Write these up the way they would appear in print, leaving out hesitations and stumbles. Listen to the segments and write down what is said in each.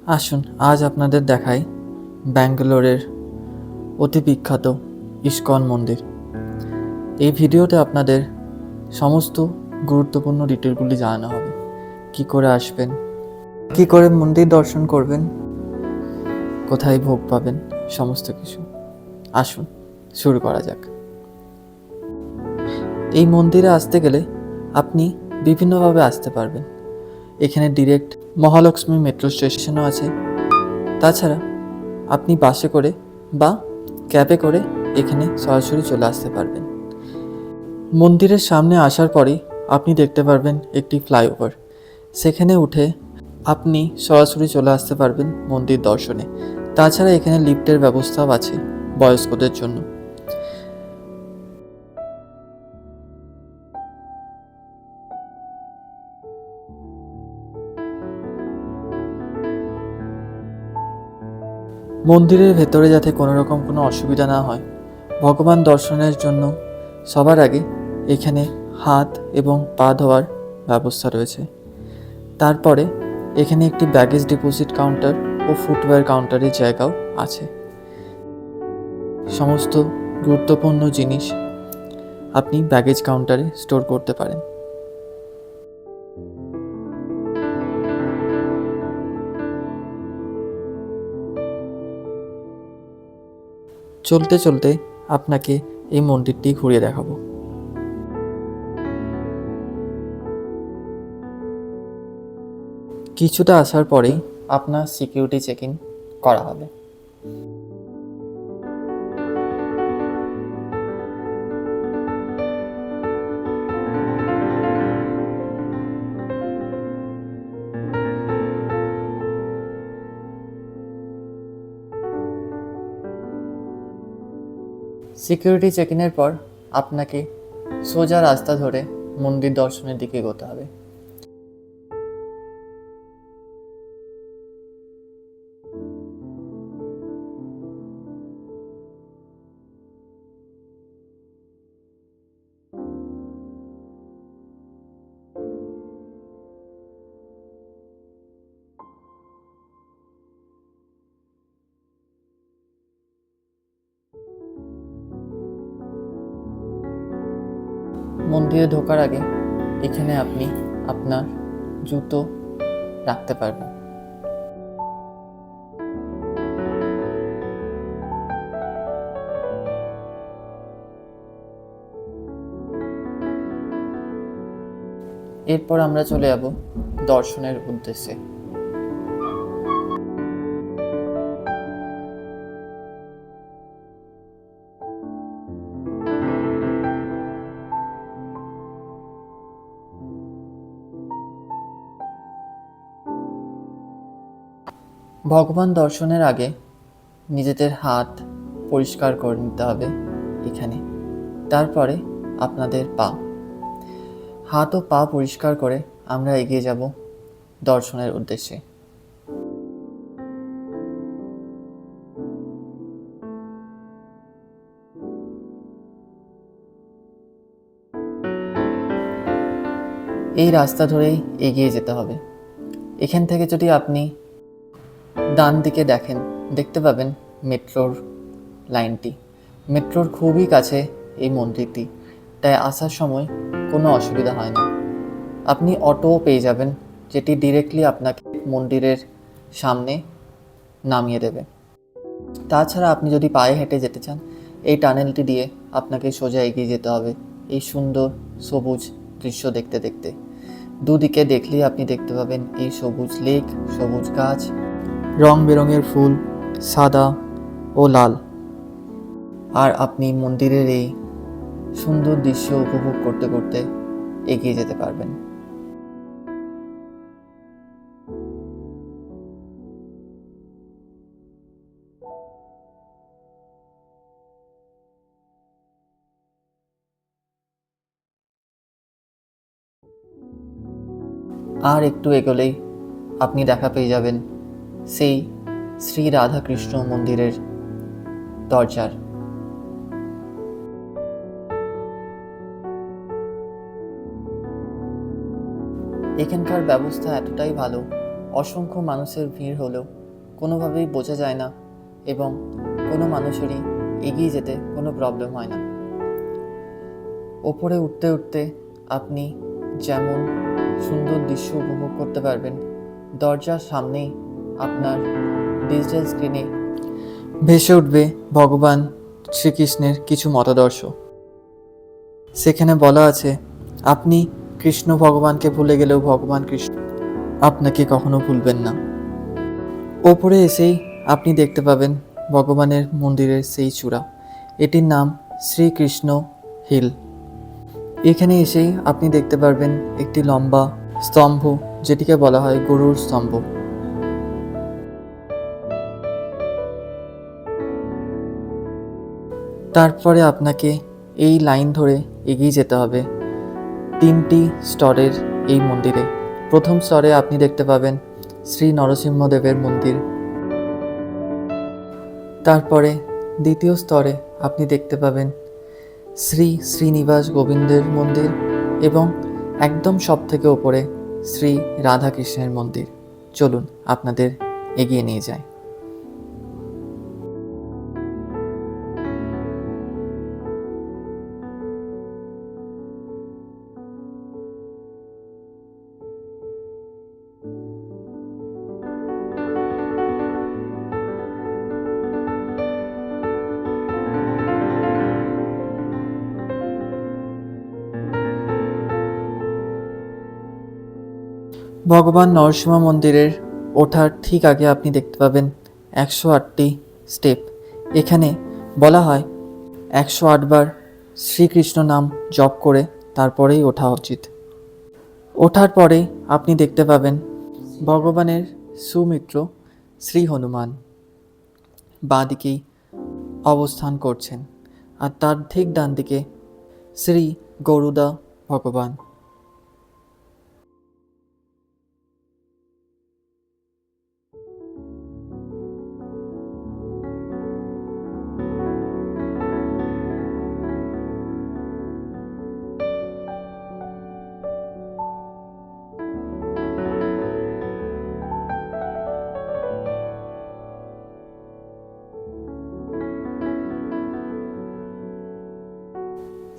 আসুন আজ আপনাদের দেখাই ব্যাঙ্গালোরের অতি বিখ্যাত ইস্কন মন্দির। এই ভিডিওতে আপনাদের সমস্ত গুরুত্বপূর্ণ ডিটেলগুলি জানানো হবে। কি করে আসবেন, কি করে মন্দির দর্শন করবেন, কোথায় ভোগ পাবেন, সমস্ত কিছু। আসুন শুরু করা যাক। এই মন্দিরে আসতে গেলে আপনি বিভিন্নভাবে আসতে পারবেন। এখানে ডিরেক্ট মহালক্ষ্মী মেট্রো স্টেশনও আছে। তাছাড়া আপনি বাসে করে বা ক্যাবে করে এখানে সরাসরি চলে আসতে পারবেন। মন্দিরের সামনে আসার পরেই আপনি দেখতে পারবেন একটি ফ্লাইওভার। সেখানে উঠে আপনি সরাসরি চলে আসতে পারবেন মন্দির দর্শনে। তাছাড়া এখানে লিফটের ব্যবস্থাও আছে বয়স্কদের জন্য। মন্দিরের ভেতরে যাতে কোনো রকম কোনো অসুবিধা না হয়, ভগবান দর্শনের জন্য সবার আগে এখানে হাত এবং পা ধোয়ার ব্যবস্থা রয়েছে। তারপরে এখানে একটি ব্যাগেজ ডিপোজিট কাউন্টার ও ফুটওয়্যার কাউন্টারের জায়গাও আছে। সমস্ত গুরুত্বপূর্ণ জিনিস আপনি ব্যাগেজ কাউন্টারে স্টোর করতে পারেন। চলতে চলতে আপনাকে এই মন্দিরটি ঘুরিয়ে দেখাবো। কিছুটা আসার পরেই আপনার সিকিউরিটি চেক ইন করা হবে। সিকিউরিটি চেক ইনের পর আপনাকে সোজা রাস্তা ধরে মন্দির দর্শনের দিকে এগোতে হবে। মন্দিরে ঢোকার আগে এখানে আপনি আপনার জুতো রাখতে পারবেন। এরপর আমরা চলে যাব দর্শনের উদ্দেশ্যে। ভগবান দর্শনের আগে নিজেদের হাত পরিষ্কার করে নিতে হবে এখানে। তারপরে আপনাদের পা, হাত ও পা পরিষ্কার করে আমরা এগিয়ে যাব দর্শনের উদ্দেশ্যে। এই রাস্তা ধরেই এগিয়ে যেতে হবে। এখান থেকে যদি আপনি ডান দিকে দেখেন, দেখতে পাবেন মেট্রোর লাইনটি। মেট্রোর খুবই কাছে এই মন্দিরটি, তাই আসার সময় কোনো অসুবিধা হয় না। আপনি অটোও পেয়ে যাবেন, যেটি ডিরেক্টলি আপনাকে মন্দিরের সামনে নামিয়ে দেবে। তাছাড়া আপনি যদি পায়ে হেঁটে যেতে চান, এই টানেলটি দিয়ে আপনাকে সোজা এগিয়ে যেতে হবে এই সুন্দর সবুজ দৃশ্য দেখতে দেখতে। দুদিকে দেখলেই আপনি দেখতে পাবেন এই সবুজ লেক, সবুজ গাছ, রং বেরঙের ফুল, সাদা ও লাল। আর আপনি মন্দিরের এই সুন্দর দৃশ্য উপভোগ করতে করতে এগিয়ে যেতে পারবেন। আর একটু এগোলেই আপনি দেখা পেয়ে যাবেন সেই শ্রী রাধাকৃষ্ণ মন্দিরের দরজার। এখানকার ব্যবস্থা এতটাই ভালো অসংখ্য মানুষের ভিড় হলেও কোনোভাবেই বোঝা যায় না এবং কোনো মানুষেরই এগিয়ে যেতে কোনো প্রবলেম হয় না। ওপরে উঠতে উঠতে আপনি যেমন সুন্দর দৃশ্য উপভোগ করতে পারবেন, দরজার সামনেই আপনার ডিজিটাল স্ক্রিনে ভেসে উঠবে ভগবান শ্রীকৃষ্ণের কিছু মতাদর্শ। সেখানে বলা আছে, আপনি কৃষ্ণ ভগবানকে ভুলে গেলেও ভগবান কৃষ্ণ আপনাকে কখনো ভুলবেন না। ওপরে এসেই আপনি দেখতে পাবেন ভগবানের মন্দিরের সেই চূড়া, এটির নাম শ্রীকৃষ্ণ হিল। এখানে এসেই আপনি দেখতে পারবেন একটি লম্বা স্তম্ভ, যেটিকে বলা হয় গরুর স্তম্ভ। তারপরে আপনাকে এই লাইন ধরে এগিয়ে যেতে হবে 3টি স্তরের এই মন্দিরে। প্রথম স্তরে আপনি দেখতে পাবেন শ্রী নরসিংহদেবের মন্দির। তারপরে দ্বিতীয় স্তরে আপনি দেখতে পাবেন শ্রী শ্রীনিবাস গোবিন্দের মন্দির এবং একদম সব থেকে ওপরে শ্রী রাধাকৃষ্ণের মন্দির। চলুন আপনাদের এগিয়ে নিয়ে যায়। ভগবান নরসিংহ মন্দিরের ওঠার ঠিক আগে আপনি দেখতে পাবেন 108টি স্টেপ। এখানে বলা হয় 108 বার শ্রীকৃষ্ণ নাম জপ করে তারপরেই ওঠা উচিত। ওঠার পরে আপনি দেখতে পাবেন ভগবানের সুমিত্র শ্রী হনুমান বাঁ দিকেই অবস্থান করছেন, আর তার ঠিক ডান দিকে শ্রী গরুদা ভগবান।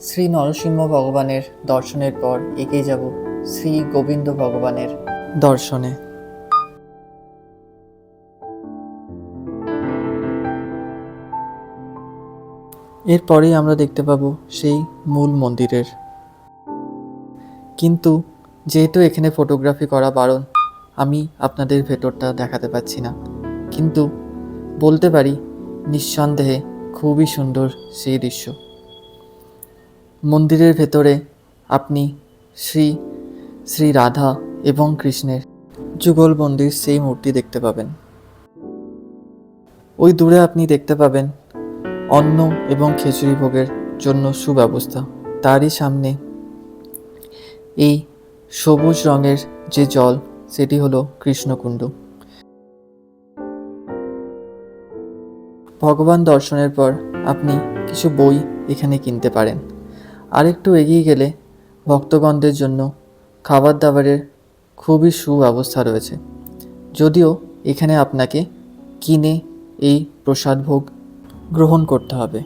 শ্রী নরসিংহ ভগবানের দর্শনের পর এগিয়ে যাব শ্রী গোবিন্দ ভগবানের দর্শনে। এরপরেই আমরা দেখতে পাবো সেই মূল মন্দিরের, কিন্তু যেহেতু এখানে ফটোগ্রাফি করা বারণ, আমি আপনাদের ভেতরটা দেখাতে পাচ্ছি না, কিন্তু বলতে পারি নিঃসন্দেহে খুবই সুন্দর সেই দৃশ্য। মন্দিরের ভেতরে আপনি শ্রী শ্রী রাধা এবং কৃষ্ণের যুগলবন্দির সেই মূর্তি দেখতে পাবেন। ওই দূরে আপনি দেখতে পাবেন অন্ন এবং খিচুড়ি ভোগের জন্য সুব্যবস্থা। তারই সামনে এই সবুজ রঙের যে জল, সেটি হলো কৃষ্ণকুণ্ড। ভগবান দর্শনের পর আপনি কিছু বই এখানে কিনতে পারেন। আরেকটু এগিয়ে গেলে ভক্তগণদের জন্য খাবার দাবারের খুবই সুব্যবস্থা রয়েছে, যদিও এখানে আপনাকে কিনে এই প্রসাদ ভোগ গ্রহণ করতে হবে।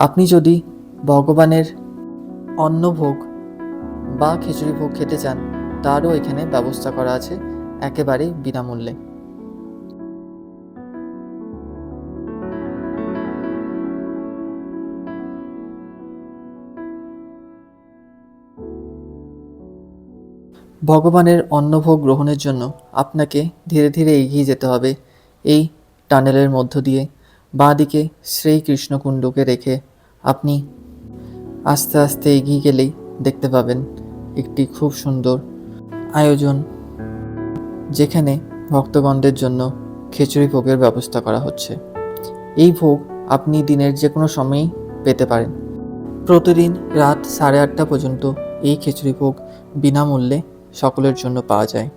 আপনি যদি ভগবানের অন্নভোগ বা খিচুড়ি ভোগ খেতে চান, তারও এখানে ব্যবস্থা করা আছে একেবারে বিনামূল্যে। ভগবানের অন্নভোগ গ্রহণের জন্য আপনাকে ধীরে ধীরে এগিয়ে যেতে হবে এই টানেলের মধ্য দিয়ে। বাঁ দিকে শ্রীকৃষ্ণকুণ্ডকে রেখে আপনি আস্তে আস্তে এগিয়ে গেলেই দেখতে পাবেন একটি খুব সুন্দর আয়োজন, যেখানে ভক্তগণদের জন্য খিচুড়ি ভোগের ব্যবস্থা করা হচ্ছে। এই ভোগ আপনি দিনের যে কোনো সময়ই পেতে পারেন। প্রতিদিন রাত 8:30 পর্যন্ত এই খিচুড়ি ভোগ বিনামূল্যে সকলের জন্য পাওয়া যায়।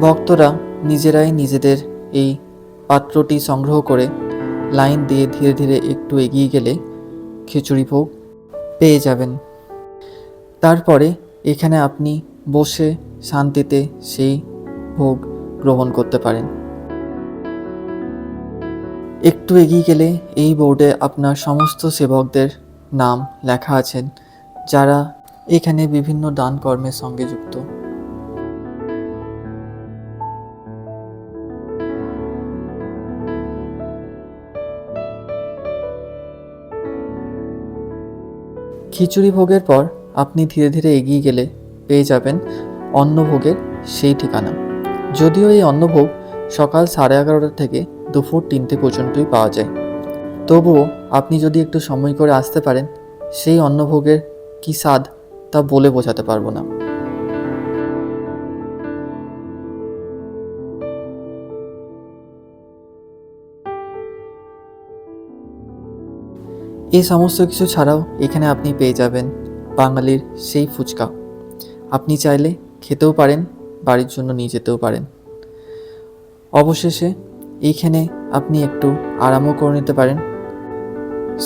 ভক্তরা নিজেরাই নিজেদের এই পাত্রটি সংগ্রহ করে লাইন দিয়ে ধীরে ধীরে একটু এগিয়ে গেলে খিচুড়ি ভোগ পেয়ে যাবেন। তারপরে এখানে আপনি বসে শান্তিতে সেই ভোগ গ্রহণ করতে পারেন। একটু এগিয়ে গেলে এই বোর্ডে আপনার সমস্ত সেবকদের নাম লেখা আছেন, যারা এখানে বিভিন্ন দান কর্মের সঙ্গে যুক্ত। খিচুড়ি ভোগের পর আপনি ধীরে ধীরে এগিয়ে গেলে পেয়ে যাবেন অন্নভোগের সেই ঠিকানা। যদিও এই অন্নভোগ সকাল 11:30 থেকে দুপুর 3টে পর্যন্তই পাওয়া যায়, তবুও আপনি যদি একটু সময় করে আসতে পারেন, সেই অন্নভোগের কী স্বাদ তা বলে বোঝাতে পারবো না। এই সমস্ত কিছু ছাড়াও এখানে আপনি পেয়ে যাবেন বাঙালির সেই ফুচকা। আপনি চাইলে খেতেও পারেন, বাড়ির জন্য নিয়ে যেতেও পারেন। অবশেষে এইখানে আপনি একটু আরামও করে নিতে পারেন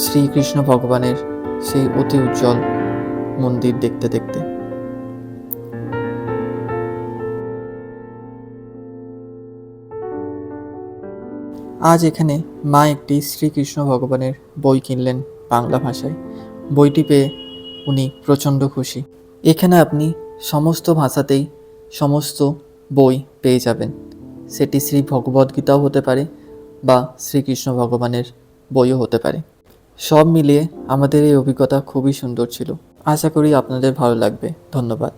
শ্রীকৃষ্ণ ভগবানের সেই অতি উজ্জ্বল মন্দির দেখতে দেখতে। আজ এখানে মা একটি শ্রীকৃষ্ণ ভগবানের বই কিনলেন বাংলা ভাষায়। বইটি পেয়ে উনি প্রচণ্ড খুশি। এখানে আপনি সমস্ত ভাষাতেই সমস্ত বই পেয়ে যাবেন, সেটি শ্রী ভগবদ্গীতাও হতে পারে বা শ্রীকৃষ্ণ ভগবানের বইও হতে পারে। সব মিলিয়ে আমাদের এই অভিজ্ঞতা খুবই সুন্দর ছিল। আশা করি আপনাদের ভালো লাগবে। ধন্যবাদ।